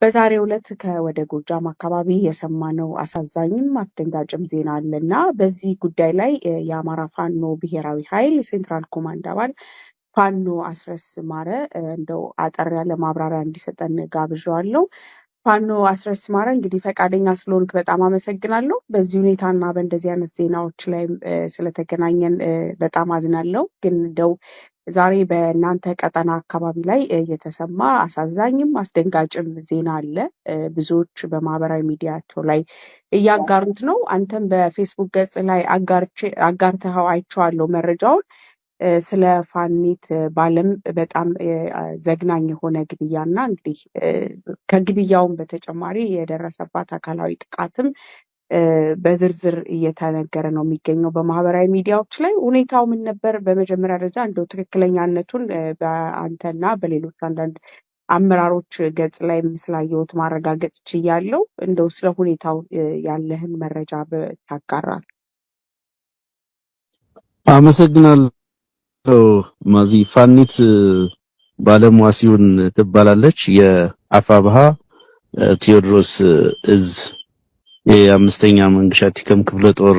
በዛሬው ዕለት ከወደ ጎጃም አካባቢ የሰማነው አሳዛኝም አስደንጋጭም ዜና አለና በዚህ ጉዳይ ላይ የአማራ ፋኖ ብሔራዊ ኃይል ሴንትራል ኮማንድ አባል ፋኖ አስረስ ማረ እንደው አጠር ያለ ማብራሪያ እንዲሰጠን ጋብዣዋለሁ። ፋኖ አስረስ ማረ እንግዲህ ፈቃደኛ ስለሆንክ በጣም አመሰግናለሁ። በዚህ ሁኔታና በእንደዚህ አይነት ዜናዎች ላይ ስለተገናኘን በጣም አዝናለሁ። ግን እንደው ዛሬ በእናንተ ቀጠና አካባቢ ላይ የተሰማ አሳዛኝም አስደንጋጭም ዜና አለ። ብዙዎች በማህበራዊ ሚዲያቸው ላይ እያጋሩት ነው። አንተም በፌስቡክ ገጽ ላይ አጋርተኸው አይቼዋለሁ መረጃውን። ስለ ፋኒት ባለም በጣም ዘግናኝ የሆነ ግድያና እንግዲህ ከግድያውም በተጨማሪ የደረሰባት አካላዊ ጥቃትም በዝርዝር እየተነገረ ነው የሚገኘው በማህበራዊ ሚዲያዎች ላይ። ሁኔታው ምን ነበር? በመጀመሪያ ደረጃ እንደው ትክክለኛነቱን በአንተና በሌሎች አንዳንድ አመራሮች ገጽ ላይ ስላየሁት ማረጋገጥ ችያለሁ። እንደው ስለ ሁኔታው ያለህን መረጃ ታጋራል? አመሰግናለሁ ማዚ። ፋኒት ባለሟሲውን ትባላለች። የአፋብሃ ቴዎድሮስ እዝ የአምስተኛ መንገሻ ቲከም ክፍለ ጦር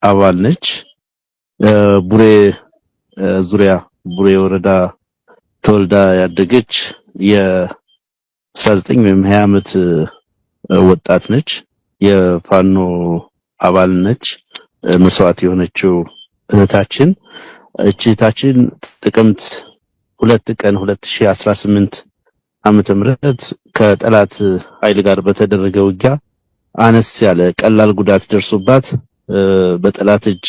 አባል ነች። ቡሬ ዙሪያ ቡሬ ወረዳ ተወልዳ ያደገች የ19 ወይም 20 ዓመት ወጣት ነች። የፋኖ አባል ነች። መስዋዕት የሆነችው እህታችን ጥቅምት 2 ቀን 2018 ዓመተ ምህረት ከጠላት ኃይል ጋር በተደረገ ውጊያ አነስ ያለ ቀላል ጉዳት ደርሶባት በጠላት እጅ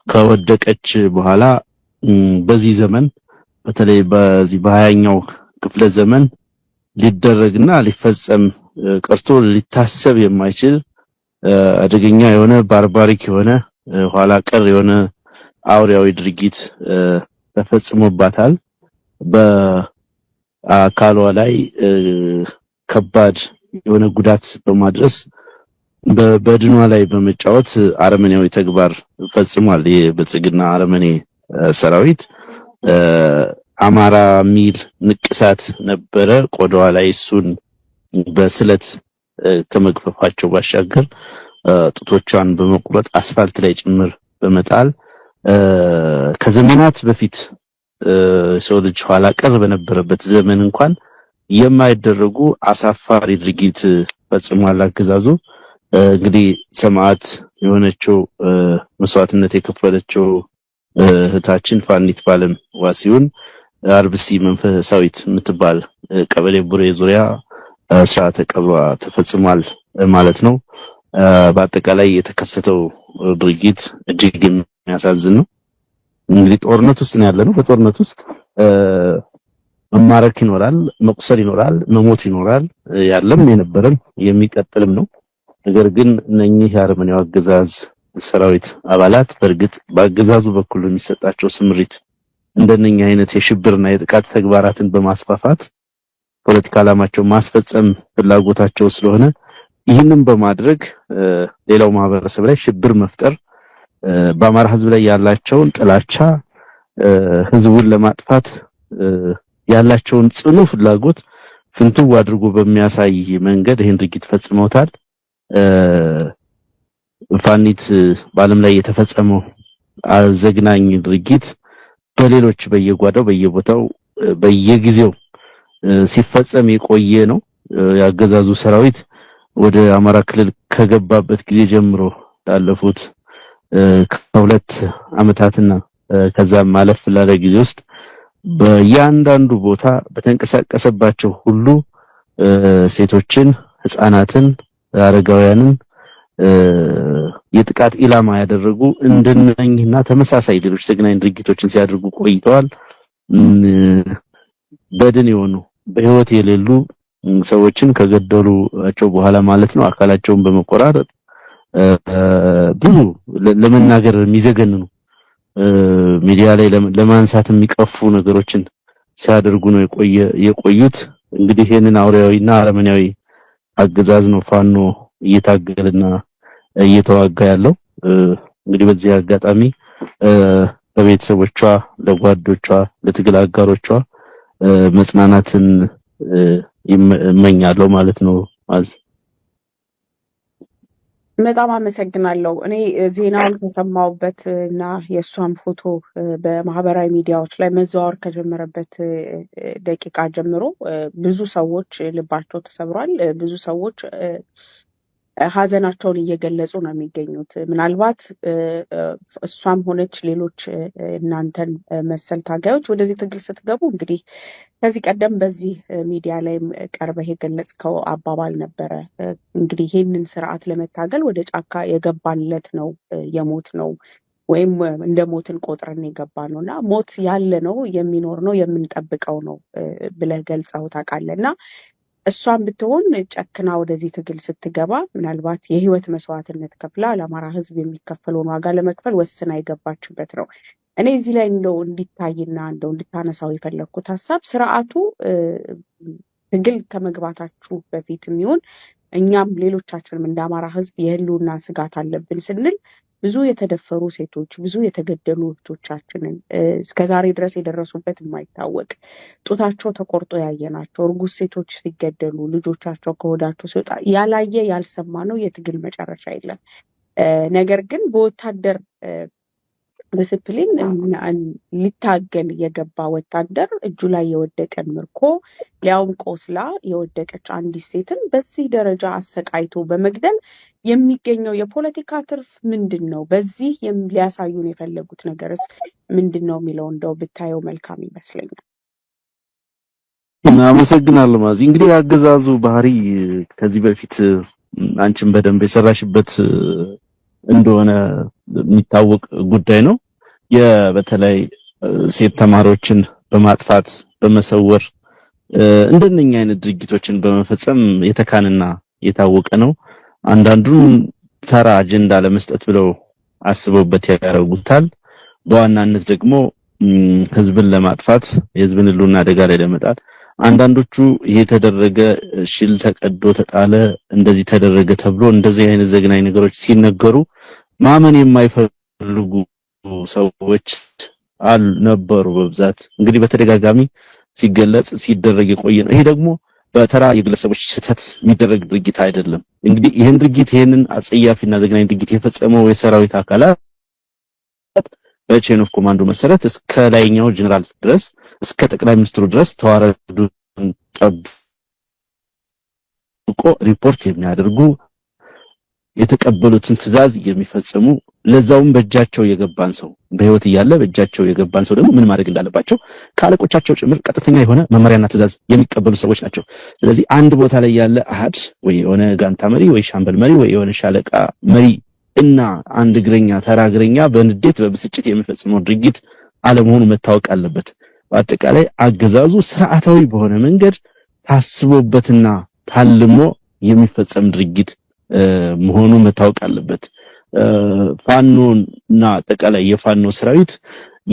ከወደቀች በኋላ በዚህ ዘመን በተለይ በዚህ በ20ኛው ክፍለ ዘመን ሊደረግና ሊፈጸም ቀርቶ ሊታሰብ የማይችል አደገኛ የሆነ ባርባሪክ የሆነ ኋላ ቀር የሆነ አውሬያዊ ድርጊት ተፈጽሞባታል። በአካሏ ላይ ከባድ የሆነ ጉዳት በማድረስ በበድኗ ላይ በመጫወት አረመኔያዊ ተግባር ፈጽሟል። የብልጽግና አረመኔ ሰራዊት አማራ ሚል ንቅሳት ነበረ ቆዳዋ ላይ። እሱን በስለት ከመግፈፋቸው ባሻገር ጡቶቿን በመቁረጥ አስፋልት ላይ ጭምር በመጣል ከዘመናት በፊት ሰው ልጅ ኋላ ቀር በነበረበት ዘመን እንኳን የማይደረጉ አሳፋሪ ድርጊት ፈጽሟል አገዛዙ። እንግዲህ ሰማዕት የሆነችው መስዋዕትነት የከፈለችው እህታችን ፋኒት ባለም ዋሲውን አርብሲ መንፈሳዊት የምትባል ቀበሌ ቡሬ ዙሪያ ስርዓተ ቀብሯ ተፈጽሟል ማለት ነው። በአጠቃላይ የተከሰተው ድርጊት እጅግ የሚያሳዝን ነው። እንግዲህ ጦርነት ውስጥ ነው ያለነው። በጦርነት ውስጥ መማረክ ይኖራል፣ መቁሰል ይኖራል፣ መሞት ይኖራል። ያለም የነበረም የሚቀጥልም ነው። ነገር ግን እነኚህ የአረመኔው አገዛዝ ሰራዊት አባላት በእርግጥ በአገዛዙ በኩል የሚሰጣቸው ስምሪት እንደነኛ አይነት የሽብርና የጥቃት ተግባራትን በማስፋፋት ፖለቲካ ዓላማቸው ማስፈጸም ፍላጎታቸው ስለሆነ ይህንን በማድረግ ሌላው ማህበረሰብ ላይ ሽብር መፍጠር፣ በአማራ ህዝብ ላይ ያላቸውን ጥላቻ፣ ህዝቡን ለማጥፋት ያላቸውን ጽኑ ፍላጎት ፍንትው አድርጎ በሚያሳይ መንገድ ይህን ድርጊት ፈጽመውታል። ፋኒት በዓለም ላይ የተፈጸመው አዘግናኝ ድርጊት በሌሎች በየጓዳው በየቦታው በየጊዜው ሲፈጸም የቆየ ነው። ያገዛዙ ሰራዊት ወደ አማራ ክልል ከገባበት ጊዜ ጀምሮ ላለፉት ከሁለት ዓመታትና ከዛም ማለፍ ላለ ጊዜ ውስጥ በእያንዳንዱ ቦታ በተንቀሳቀሰባቸው ሁሉ ሴቶችን፣ ህፃናትን፣ አረጋውያንን የጥቃት ኢላማ ያደረጉ እንደነኝና ተመሳሳይ ሌሎች ዘግናኝ ድርጊቶችን ሲያደርጉ ቆይተዋል። በድን የሆኑ በህይወት የሌሉ ሰዎችን ከገደሉአቸው በኋላ ማለት ነው አካላቸውን በመቆራረጥ ብዙ ለመናገር የሚዘገንኑ ሚዲያ ላይ ለማንሳት የሚቀፉ ነገሮችን ሲያደርጉ ነው የቆዩት። እንግዲህ ይሄንን አውሬያዊና አረመኔያዊ አገዛዝ ነው ፋኖ እየታገለና እየተዋጋ ያለው። እንግዲህ በዚህ አጋጣሚ ለቤተሰቦቿ፣ ለጓዶቿ፣ ለትግል አጋሮቿ መጽናናትን ይመኛለሁ ማለት ነው። በጣም አመሰግናለሁ። እኔ ዜናውን ከሰማሁበት እና የእሷን ፎቶ በማህበራዊ ሚዲያዎች ላይ መዘዋወር ከጀመረበት ደቂቃ ጀምሮ ብዙ ሰዎች ልባቸው ተሰብሯል። ብዙ ሰዎች ሀዘናቸውን እየገለጹ ነው የሚገኙት። ምናልባት እሷም ሆነች ሌሎች እናንተን መሰል ታጋዮች ወደዚህ ትግል ስትገቡ እንግዲህ ከዚህ ቀደም በዚህ ሚዲያ ላይ ቀርበህ የገለጽከው አባባል ነበረ። እንግዲህ ይህንን ስርዓት ለመታገል ወደ ጫካ የገባለት ነው የሞት ነው ወይም እንደ ሞትን ቆጥረን የገባ ነው እና ሞት ያለ ነው የሚኖር ነው የምንጠብቀው ነው ብለህ ገልጸው ታውቃለህ። እና እሷን ብትሆን ጨክና ወደዚህ ትግል ስትገባ ምናልባት የህይወት መስዋዕትነት ከፍላ ለአማራ ህዝብ የሚከፈለውን ዋጋ ለመክፈል ወስና የገባችበት ነው። እኔ እዚህ ላይ እንደው እንዲታይና እንደው እንድታነሳው የፈለግኩት ሀሳብ ስርዓቱ ትግል ከመግባታችሁ በፊት የሚሆን እኛም ሌሎቻችንም እንደ አማራ ህዝብ የህልውና ስጋት አለብን ስንል ብዙ የተደፈሩ ሴቶች፣ ብዙ የተገደሉ እህቶቻችንን እስከዛሬ ድረስ የደረሱበት የማይታወቅ ጡታቸው ተቆርጦ ያየናቸው እርጉዝ ሴቶች ሲገደሉ ልጆቻቸው ከሆዳቸው ሲወጣ ያላየ ያልሰማ ነው የትግል መጨረሻ የለም። ነገር ግን በወታደር ዲስፕሊን ሊታገል የገባ ወታደር እጁ ላይ የወደቀን ምርኮ ሊያውም ቆስላ የወደቀች አንዲት ሴትን በዚህ ደረጃ አሰቃይቶ በመግደል የሚገኘው የፖለቲካ ትርፍ ምንድን ነው? በዚህ ሊያሳዩን የፈለጉት ነገርስ ምንድን ነው የሚለው እንደው ብታየው መልካም ይመስለኛል። አመሰግናለሁ ማዚ። እንግዲህ አገዛዙ ባህሪ ከዚህ በፊት አንቺም በደንብ የሰራሽበት እንደሆነ የሚታወቅ ጉዳይ ነው። በተለይ ሴት ተማሪዎችን በማጥፋት በመሰወር እንደነኛ አይነት ድርጊቶችን በመፈጸም የተካንና የታወቀ ነው። አንዳንዱን ተራ አጀንዳ ለመስጠት ብለው አስበውበት ያደርጉታል። በዋናነት ደግሞ ህዝብን ለማጥፋት የህዝብን ህልውና አደጋ ላይ ለመጣል አንዳንዶቹ ይሄ ተደረገ፣ ሽል ተቀዶ ተጣለ፣ እንደዚህ ተደረገ ተብሎ እንደዚህ አይነት ዘግናኝ ነገሮች ሲነገሩ ማመን የማይፈልጉ ሰዎች ነበሩ በብዛት። እንግዲህ በተደጋጋሚ ሲገለጽ ሲደረግ የቆየ ነው። ይሄ ደግሞ በተራ የግለሰቦች ስህተት የሚደረግ ድርጊት አይደለም። እንግዲህ ይሄንን አጸያፊና ዘግናኝ ድርጊት የፈጸመው የሰራዊት አካላት በቼን ኦፍ ኮማንዶ መሰረት እስከ ላይኛው ጀነራል ድረስ እስከ ጠቅላይ ሚኒስትሩ ድረስ ተዋረዱን ጠብቆ ሪፖርት የሚያደርጉ የተቀበሉትን ትዕዛዝ የሚፈጽሙ ለዛውም በእጃቸው የገባን ሰው በህይወት እያለ በእጃቸው የገባን ሰው ደግሞ ምን ማድረግ እንዳለባቸው ከአለቆቻቸው ጭምር ቀጥተኛ የሆነ መመሪያና ትዕዛዝ የሚቀበሉ ሰዎች ናቸው። ስለዚህ አንድ ቦታ ላይ ያለ አሃድ ወይ የሆነ ጋንታ መሪ ወይ ሻምበል መሪ ወይ የሆነ ሻለቃ መሪ እና አንድ እግረኛ ተራ እግረኛ በንዴት በብስጭት የሚፈጽመው ድርጊት አለመሆኑ መታወቅ አለበት። በአጠቃላይ አገዛዙ ስርዓታዊ በሆነ መንገድ ታስቦበትና ታልሞ የሚፈጸም ድርጊት መሆኑ መታወቅ አለበት። ፋኖና አጠቃላይ የፋኖ ሰራዊት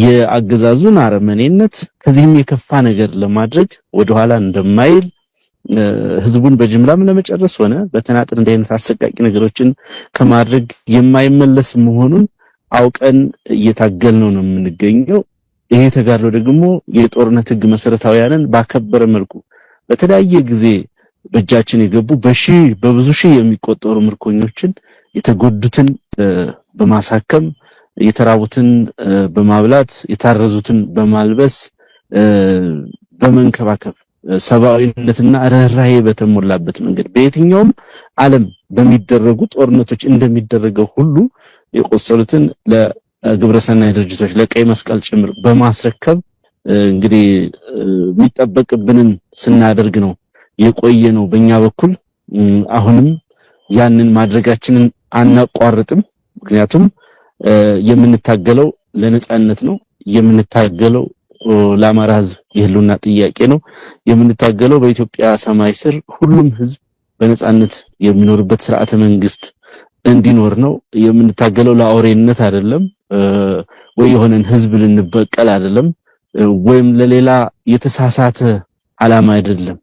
የአገዛዙን አረመኔነት ከዚህም የከፋ ነገር ለማድረግ ወደኋላ እንደማይል ህዝቡን በጅምላም ለመጨረስ ሆነ በተናጥል እንደ አይነት አሰቃቂ ነገሮችን ከማድረግ የማይመለስ መሆኑን አውቀን እየታገልነው ነው የምንገኘው። ይሄ ተጋድሎ ደግሞ የጦርነት ህግ መሰረታዊያንን ባከበረ መልኩ በተለያየ ጊዜ በእጃችን የገቡ በብዙ ሺህ የሚቆጠሩ ምርኮኞችን የተጎዱትን በማሳከም የተራቡትን በማብላት የታረዙትን በማልበስ በመንከባከብ ሰብአዊነትና ርህራሄ በተሞላበት መንገድ በየትኛውም ዓለም በሚደረጉ ጦርነቶች እንደሚደረገው ሁሉ የቆሰሉትን ለግብረሰናይ ድርጅቶች ለቀይ መስቀል ጭምር በማስረከብ እንግዲህ የሚጠበቅብንን ስናደርግ ነው የቆየ ነው። በእኛ በኩል አሁንም ያንን ማድረጋችንን አናቋርጥም። ምክንያቱም የምንታገለው ለነጻነት ነው። የምንታገለው ለአማራ ህዝብ የህልውና ጥያቄ ነው። የምንታገለው በኢትዮጵያ ሰማይ ስር ሁሉም ህዝብ በነጻነት የሚኖርበት ስርዓተ መንግስት እንዲኖር ነው። የምንታገለው ለአውሬነት አይደለም፣ ወይ የሆነን ህዝብ ልንበቀል አይደለም፣ ወይም ለሌላ የተሳሳተ ዓላማ አይደለም።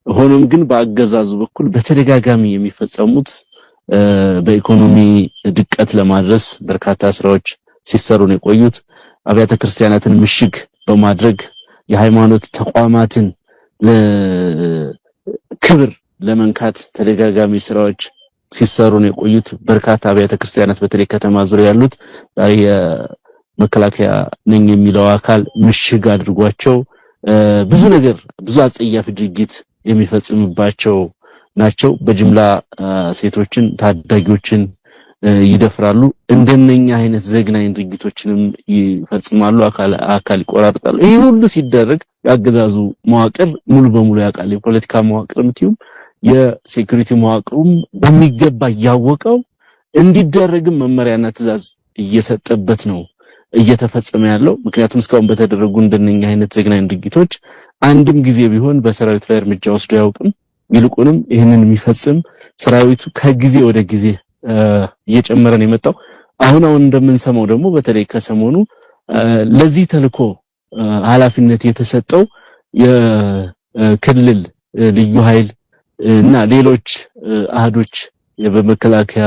ሆኖም ግን በአገዛዙ በኩል በተደጋጋሚ የሚፈጸሙት በኢኮኖሚ ድቀት ለማድረስ በርካታ ስራዎች ሲሰሩ ነው የቆዩት። አብያተ ክርስቲያናትን ምሽግ በማድረግ የሃይማኖት ተቋማትን ክብር ለመንካት ተደጋጋሚ ስራዎች ሲሰሩ ነው የቆዩት። በርካታ አብያተ ክርስቲያናት በተለይ ከተማ ዙሪያ ያሉት የመከላከያ ነኝ የሚለው አካል ምሽግ አድርጓቸው ብዙ ነገር ብዙ አጸያፊ ድርጊት የሚፈጽምባቸው ናቸው። በጅምላ ሴቶችን ታዳጊዎችን ይደፍራሉ። እንደነኛ አይነት ዘግናኝ ድርጊቶችንም ይፈጽማሉ። አካል ይቆራርጣሉ። ይሄ ሁሉ ሲደረግ ያገዛዙ መዋቅር ሙሉ በሙሉ ያውቃል። የፖለቲካ መዋቅር ምትዩም የሴኩሪቲ መዋቅሩም በሚገባ ያወቀው እንዲደረግም መመሪያና ትዕዛዝ እየሰጠበት ነው እየተፈጸመ ያለው። ምክንያቱም እስካሁን በተደረጉ እንደነኛ አይነት ዘግናኝ ድርጊቶች አንድም ጊዜ ቢሆን በሰራዊቱ ላይ እርምጃ ወስዶ ያውቅም። ይልቁንም ይህንን የሚፈጽም ሰራዊቱ ከጊዜ ወደ ጊዜ እየጨመረ ነው የመጣው። አሁን እንደምንሰማው ደግሞ በተለይ ከሰሞኑ ለዚህ ተልኮ ኃላፊነት የተሰጠው የክልል ልዩ ኃይል እና ሌሎች አህዶች በመከላከያ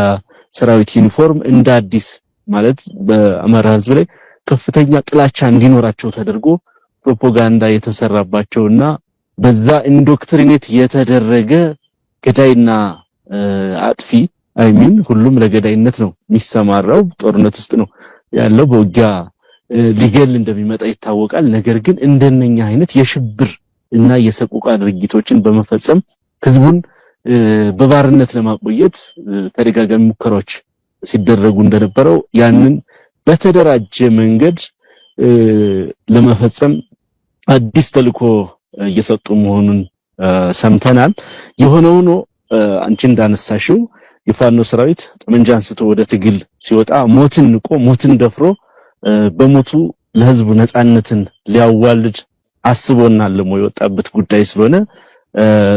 ሰራዊት ዩኒፎርም እንደ አዲስ ማለት በአማራ ህዝብ ላይ ከፍተኛ ጥላቻ እንዲኖራቸው ተደርጎ ፕሮፓጋንዳ የተሰራባቸውና በዛ ኢንዶክትሪኔት የተደረገ ገዳይና አጥፊ አይሚን ሁሉም ለገዳይነት ነው የሚሰማራው። ጦርነት ውስጥ ነው ያለው። በውጊያ ሊገል እንደሚመጣ ይታወቃል። ነገር ግን እንደነኛ አይነት የሽብር እና የሰቆቃ ድርጊቶችን በመፈጸም ህዝቡን በባርነት ለማቆየት ተደጋጋሚ ሙከራዎች ሲደረጉ እንደነበረው ያንን በተደራጀ መንገድ ለመፈጸም አዲስ ተልኮ እየሰጡ መሆኑን ሰምተናል። የሆነው ነው አንቺ እንዳነሳሽው የፋኖ ሰራዊት ጠመንጃ አንስቶ ወደ ትግል ሲወጣ ሞትን ንቆ ሞትን ደፍሮ በሞቱ ለህዝቡ ነፃነትን ሊያዋልድ አስቦና ለሞ የወጣበት ጉዳይ ስለሆነ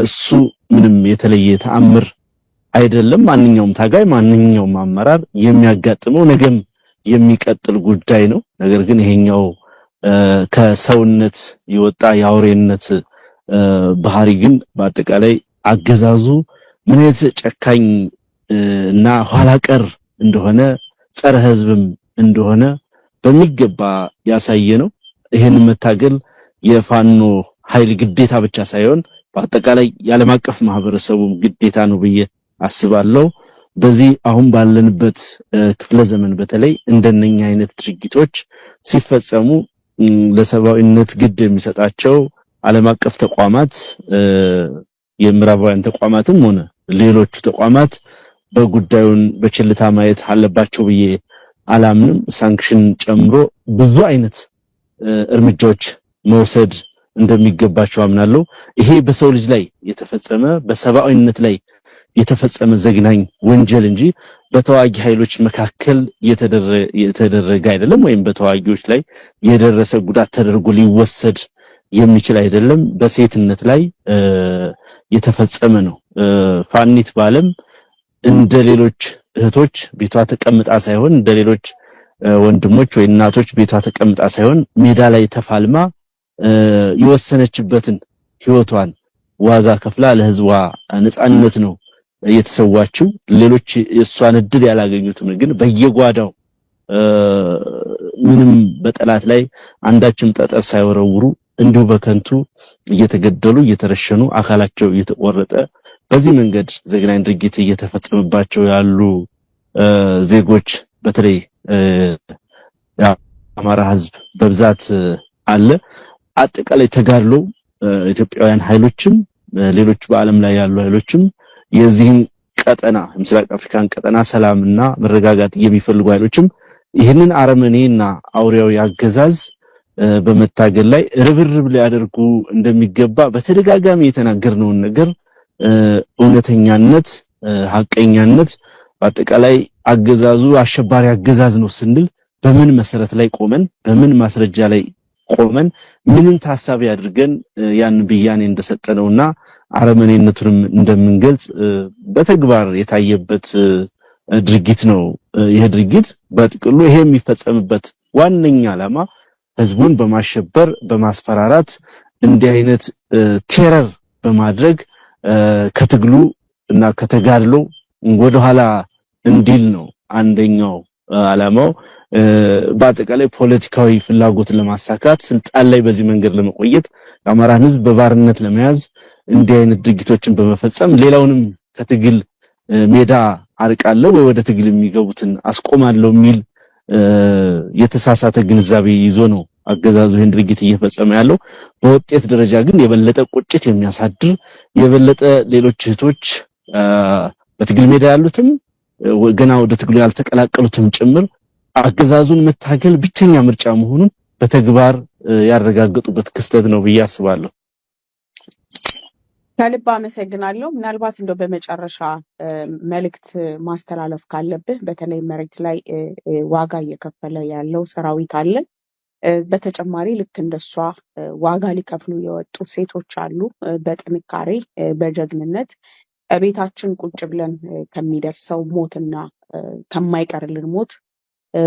እሱ ምንም የተለየ ተአምር አይደለም። ማንኛውም ታጋይ ማንኛውም አመራር የሚያጋጥመው ነገም የሚቀጥል ጉዳይ ነው። ነገር ግን ይሄኛው ከሰውነት የወጣ የአውሬነት ባህሪ ግን በአጠቃላይ አገዛዙ ምን አይነት ጨካኝ እና ኋላቀር እንደሆነ ጸረ ህዝብም እንደሆነ በሚገባ ያሳየ ነው። ይሄን መታገል የፋኖ ኃይል ግዴታ ብቻ ሳይሆን በአጠቃላይ የዓለም አቀፍ ማህበረሰቡም ግዴታ ነው ብዬ አስባለሁ። በዚህ አሁን ባለንበት ክፍለ ዘመን በተለይ እንደነኛ አይነት ድርጊቶች ሲፈጸሙ ለሰብአዊነት ግድ የሚሰጣቸው ዓለም አቀፍ ተቋማት የምዕራባውያን ተቋማትም ሆነ ሌሎች ተቋማት በጉዳዩን በችልታ ማየት አለባቸው ብዬ አላምንም። ሳንክሽን ጨምሮ ብዙ አይነት እርምጃዎች መውሰድ እንደሚገባቸው አምናለሁ። ይሄ በሰው ልጅ ላይ የተፈጸመ በሰብአዊነት ላይ የተፈጸመ ዘግናኝ ወንጀል እንጂ በተዋጊ ኃይሎች መካከል የተደረገ አይደለም፣ ወይም በተዋጊዎች ላይ የደረሰ ጉዳት ተደርጎ ሊወሰድ የሚችል አይደለም። በሴትነት ላይ የተፈጸመ ነው። ፋኒት ባለም እንደሌሎች እህቶች ቤቷ ተቀምጣ ሳይሆን እንደሌሎች ወንድሞች ወይ እናቶች ቤቷ ተቀምጣ ሳይሆን ሜዳ ላይ ተፋልማ የወሰነችበትን ህይወቷን ዋጋ ከፍላ ለህዝቧ ነፃነት ነው የተሰዋችው። ሌሎች የሷን እድል ያላገኙትም ግን በየጓዳው ምንም በጠላት ላይ አንዳችም ጠጠር ሳይወረውሩ እንዲሁ በከንቱ እየተገደሉ እየተረሸኑ አካላቸው እየተቆረጠ በዚህ መንገድ ዘግናኝ ድርጊት እየተፈጸመባቸው ያሉ ዜጎች በተለይ የአማራ ህዝብ በብዛት አለ። አጠቃላይ ተጋድሎ ኢትዮጵያውያን ኃይሎችም ሌሎች በአለም ላይ ያሉ ኃይሎችም የዚህን ቀጠና ምስራቅ አፍሪካን ቀጠና ሰላምና መረጋጋት የሚፈልጉ ኃይሎችም ይህንን አረመኔና አውሬያዊ አገዛዝ በመታገል ላይ ርብርብ ሊያደርጉ እንደሚገባ በተደጋጋሚ የተናገርነውን ነገር እውነተኛነት፣ ሐቀኛነት በአጠቃላይ አገዛዙ አሸባሪ አገዛዝ ነው ስንል በምን መሰረት ላይ ቆመን በምን ማስረጃ ላይ ቆመን ምንን ታሳቢ አድርገን ያን ብያኔ እንደሰጠነውና አረመኔነቱንም እንደምንገልጽ በተግባር የታየበት ድርጊት ነው። ይሄ ድርጊት በጥቅሉ ይሄ የሚፈጸምበት ዋነኛ ዓላማ ህዝቡን በማሸበር በማስፈራራት እንዲህ አይነት ቴረር በማድረግ ከትግሉ እና ከተጋድሎ ወደኋላ እንዲል ነው አንደኛው ዓላማው። በአጠቃላይ ፖለቲካዊ ፍላጎትን ለማሳካት ስልጣን ላይ በዚህ መንገድ ለመቆየት የአማራን ህዝብ በባርነት ለመያዝ እንዲህ አይነት ድርጊቶችን በመፈጸም ሌላውንም ከትግል ሜዳ አርቃለሁ ወይ ወደ ትግል የሚገቡትን አስቆማለሁ የሚል የተሳሳተ ግንዛቤ ይዞ ነው አገዛዙ ይህን ድርጊት እየፈጸመ ያለው። በውጤት ደረጃ ግን የበለጠ ቁጭት የሚያሳድር የበለጠ ሌሎች እህቶች በትግል ሜዳ ያሉትም ገና ወደ ትግሉ ያልተቀላቀሉትም ጭምር አገዛዙን መታገል ብቸኛ ምርጫ መሆኑን በተግባር ያረጋገጡበት ክስተት ነው ብዬ አስባለሁ። ከልብ አመሰግናለሁ። ምናልባት እንደው በመጨረሻ መልእክት ማስተላለፍ ካለብህ በተለይ መሬት ላይ ዋጋ እየከፈለ ያለው ሰራዊት አለ። በተጨማሪ ልክ እንደሷ ዋጋ ሊከፍሉ የወጡ ሴቶች አሉ። በጥንካሬ በጀግንነት ቤታችን ቁጭ ብለን ከሚደርሰው ሞትና ከማይቀርልን ሞት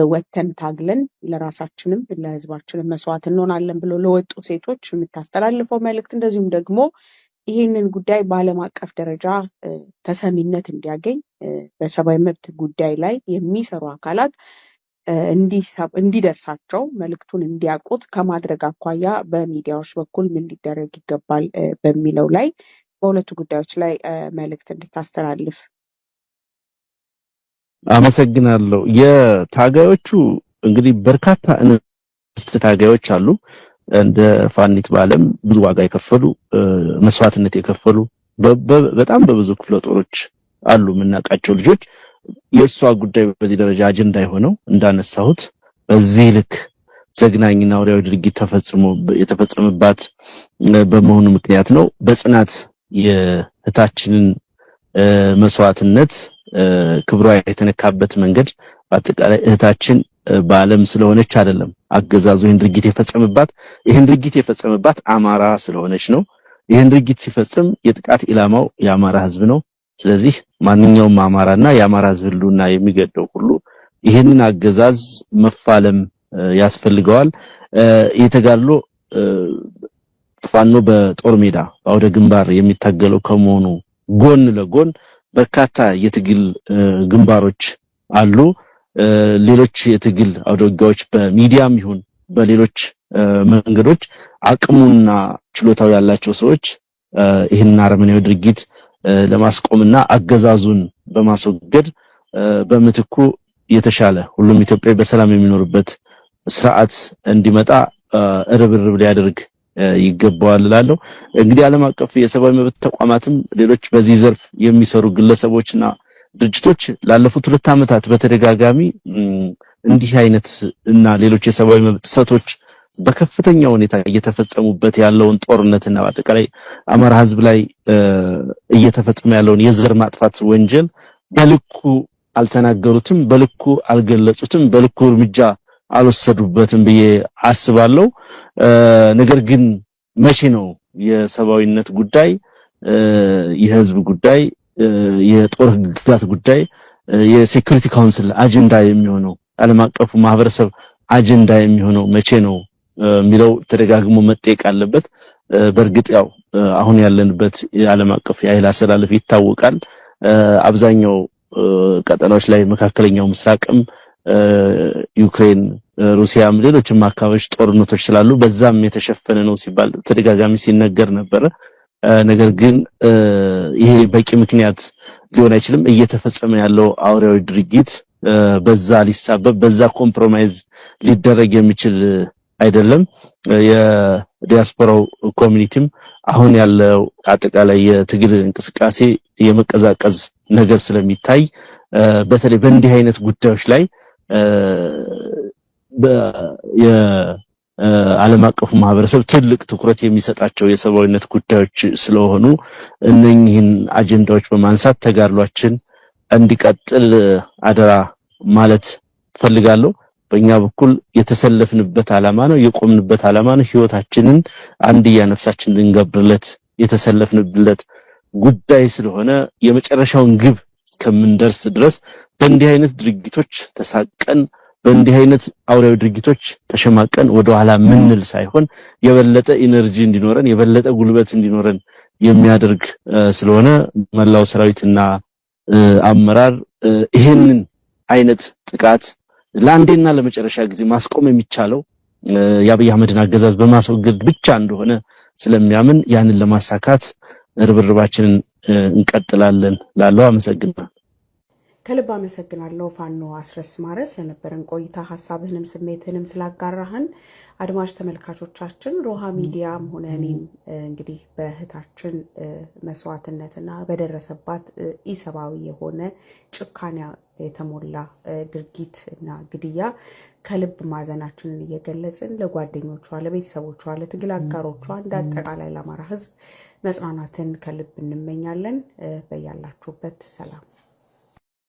ወተን ታግለን ለራሳችንም ለህዝባችንም መስዋዕት እንሆናለን ብሎ ለወጡ ሴቶች የምታስተላልፈው መልእክት እንደዚሁም ደግሞ ይህንን ጉዳይ በዓለም አቀፍ ደረጃ ተሰሚነት እንዲያገኝ በሰብአዊ መብት ጉዳይ ላይ የሚሰሩ አካላት እንዲደርሳቸው መልእክቱን እንዲያውቁት ከማድረግ አኳያ በሚዲያዎች በኩል ምን ሊደረግ ይገባል በሚለው ላይ በሁለቱ ጉዳዮች ላይ መልእክት እንድታስተላልፍ። አመሰግናለሁ። የታጋዮቹ እንግዲህ በርካታ እንስት ታጋዮች አሉ። እንደ ፋኒት ባለም ብዙ ዋጋ የከፈሉ መስዋዕትነት የከፈሉ በጣም በብዙ ክፍለ ጦሮች አሉ የምናውቃቸው ልጆች። የእሷ ጉዳይ በዚህ ደረጃ አጀንዳ የሆነው እንዳነሳሁት በዚህ ልክ ዘግናኝና አውሬያዊ ድርጊት የተፈጸመባት በመሆኑ ምክንያት ነው። በጽናት የእህታችንን መስዋዕትነት ክብሯ የተነካበት መንገድ በአጠቃላይ እህታችን በዓለም ስለሆነች አይደለም አገዛዙ ይህን ድርጊት የፈጸመባት አማራ ስለሆነች ነው። ይህን ድርጊት ሲፈጽም የጥቃት ኢላማው የአማራ ህዝብ ነው። ስለዚህ ማንኛውም አማራና የአማራ ህዝብ ሁሉና የሚገደው ሁሉ ይህንን አገዛዝ መፋለም ያስፈልገዋል። የተጋድሎ ፋኖ በጦር ሜዳ በአውደ ግንባር የሚታገለው ከመሆኑ ጎን ለጎን በርካታ የትግል ግንባሮች አሉ። ሌሎች የትግል አውደጋዎች በሚዲያም ይሁን በሌሎች መንገዶች አቅሙና ችሎታው ያላቸው ሰዎች ይህን አረመኔያዊ ድርጊት ለማስቆምና አገዛዙን በማስወገድ በምትኩ የተሻለ ሁሉም ኢትዮጵያዊ በሰላም የሚኖርበት ስርዓት እንዲመጣ ርብርብ ሊያደርግ ይገባዋል እላለሁ። እንግዲህ ዓለም አቀፍ የሰብአዊ መብት ተቋማትም ሌሎች በዚህ ዘርፍ የሚሰሩ ግለሰቦችና ድርጅቶች ላለፉት 2 ዓመታት በተደጋጋሚ እንዲህ አይነት እና ሌሎች የሰብአዊ መብት ጥሰቶች በከፍተኛ ሁኔታ እየተፈጸሙበት ያለውን ጦርነትና በአጠቃላይ አማራ ህዝብ ላይ እየተፈጸመ ያለውን የዘር ማጥፋት ወንጀል በልኩ አልተናገሩትም፣ በልኩ አልገለጹትም፣ በልኩ እርምጃ አልወሰዱበትም ብዬ አስባለሁ። ነገር ግን መቼ ነው የሰብአዊነት ጉዳይ የህዝብ ጉዳይ የጦር ህግጋት ጉዳይ የሴኩሪቲ ካውንስል አጀንዳ የሚሆነው ዓለም አቀፉ ማህበረሰብ አጀንዳ የሚሆነው መቼ ነው የሚለው ተደጋግሞ መጠየቅ አለበት። በእርግጥ ያው አሁን ያለንበት የዓለም አቀፍ የኃይል አሰላለፍ ይታወቃል። አብዛኛው ቀጠናዎች ላይ መካከለኛው ምስራቅም ዩክሬን፣ ሩሲያም ሌሎችም አካባቢዎች ጦርነቶች ስላሉ በዛም የተሸፈነ ነው ሲባል ተደጋጋሚ ሲነገር ነበር። ነገር ግን ይሄ በቂ ምክንያት ሊሆን አይችልም። እየተፈጸመ ያለው አውሬያዊ ድርጊት በዛ ሊሳበብ በዛ ኮምፕሮማይዝ ሊደረግ የሚችል አይደለም። የዲያስፖራው ኮሚኒቲም አሁን ያለው አጠቃላይ የትግል እንቅስቃሴ የመቀዛቀዝ ነገር ስለሚታይ በተለይ በእንዲህ አይነት ጉዳዮች ላይ የዓለም አቀፉ ማህበረሰብ ትልቅ ትኩረት የሚሰጣቸው የሰብአዊነት ጉዳዮች ስለሆኑ እነኚህን አጀንዳዎች በማንሳት ተጋድሏችን እንዲቀጥል አደራ ማለት ፈልጋለሁ። በእኛ በኩል የተሰለፍንበት ዓላማ ነው፣ የቆምንበት ዓላማ ነው። ህይወታችንን አንድያ ነፍሳችንን ልንገብርለት የተሰለፍንበት ጉዳይ ስለሆነ የመጨረሻውን ግብ እስከምንደርስ ድረስ በእንዲህ አይነት ድርጊቶች ተሳቀን በእንዲህ አይነት አውሬያዊ ድርጊቶች ተሸማቀን ወደ ኋላ ምንል ሳይሆን የበለጠ ኢነርጂ እንዲኖረን የበለጠ ጉልበት እንዲኖረን የሚያደርግ ስለሆነ መላው ሰራዊትና አመራር ይሄንን አይነት ጥቃት ለአንዴና ለመጨረሻ ጊዜ ማስቆም የሚቻለው የአብይ አህመድን አገዛዝ በማስወገድ ብቻ እንደሆነ ስለሚያምን ያንን ለማሳካት ርብርባችንን እንቀጥላለን ላለው አመሰግናለሁ። ከልብ አመሰግናለሁ ፋኖ አስረስ ማረ ስለነበረን ቆይታ ሐሳብህንም ስሜትህንም ስላጋራህን። አድማጭ ተመልካቾቻችን ሮሃ ሚዲያም ሆነ እኔም እንግዲህ በእህታችን መስዋዕትነትና በደረሰባት ኢሰብአዊ የሆነ ጭካኔ የተሞላ ድርጊት እና ግድያ ከልብ ማዘናችንን እየገለጽን ለጓደኞቿ፣ ለቤተሰቦቿ፣ ለትግል አጋሮቿ እንደ አጠቃላይ ለአማራ ሕዝብ መጽናናትን ከልብ እንመኛለን። በያላችሁበት ሰላም